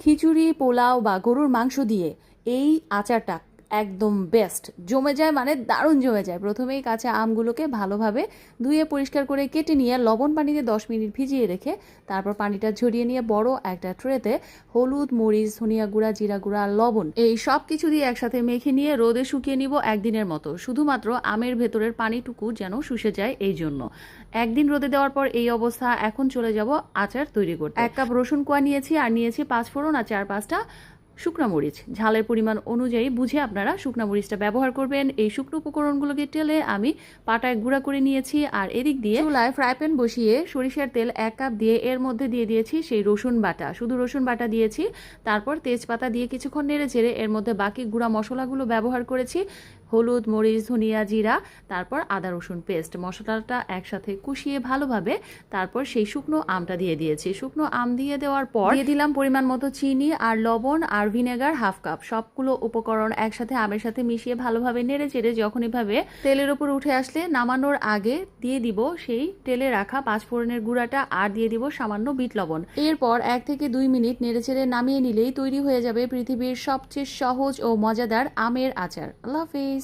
খিচুড়ি, পোলাও বা গরুর মাংস দিয়ে এই আচারটা একদম বেস্ট, জমে যায়, মানে দারুণ জমে যায়। প্রথমেই কাঁচা আমগুলোকে ভালোভাবে ধুয়ে পরিষ্কার করে কেটে নিয়ে লবণ পানিতে 10 মিনিট ভিজিয়ে রেখে তারপর পানিটা ঝরিয়ে নিয়ে বড় একটা ট্রেতে হলুদ, মরিচ, ধনিয়া গুঁড়া, জিরা গুঁড়া, লবণ এই সব কিছু দিয়ে একসাথে মেখে নিয়ে রোদে শুকিয়ে নিব একদিনের মতো। শুধুমাত্র আমের ভেতরের পানিটুকু যেন শুষে যায় এই জন্য। একদিন রোদে দেওয়ার পর এই অবস্থা। এখন চলে যাব আচার তৈরি করতে। 1 কাপ রসুন কোয়া নিয়েছি আর নিয়েছি 5 ফোড়ন আর 4-5টা শুকনা মরিচ। ঝালের পরিমাণ অনুযায়ী বুঝে আপনারা শুকনা মরিচটা ব্যবহার করবেন। এই শুকনো উপকরণগুলোকে টেলে আমি পাটায় গুঁড়া করে নিয়েছি। আর এদিক দিয়ে চুলায় ফ্রাই প্যান বসিয়ে সরিষার তেল 1 কাপ দিয়ে এর মধ্যে দিয়ে দিয়েছি সেই রসুন বাটা, শুধু রসুন বাটা দিয়েছি। তারপর তেজপাতা দিয়ে কিছুক্ষণ নেড়ে চেড়ে এর মধ্যে বাকি গুঁড়া মশলাগুলো ব্যবহার করেছি, হলুদ, মরিচ, ধনিয়া, জিরা, তারপর আদা রসুন পেস্ট। মশলাটা একসাথে কষিয়ে ভালোভাবে তারপর সেই শুকনো আমটা দিয়ে দিয়েছি। শুকনো আম দিয়ে দেওয়ার পর দিয়ে দিলাম পরিমাণ মতো চিনি আর লবণ আর ভিনেগার 1/2 কাপ। সবগুলো উপকরণ একসাথে আমের সাথে মিশিয়ে ভালোভাবে নেড়ে চেড়ে যখন এভাবে তেলের উপর উঠে আসলে নামানোর আগে দিয়ে দিব সেই তেলে রাখা 5 ফোড়নের গুঁড়াটা আর দিয়ে দিব সামান্য বিট লবণ। এরপর 1 থেকে 2 মিনিট নেড়ে চেড়ে নামিয়ে নিলেই তৈরি হয়ে যাবে পৃথিবীর সবচেয়ে সহজ ও মজাদার আমের আচার। আল্লাহ হাফেজ।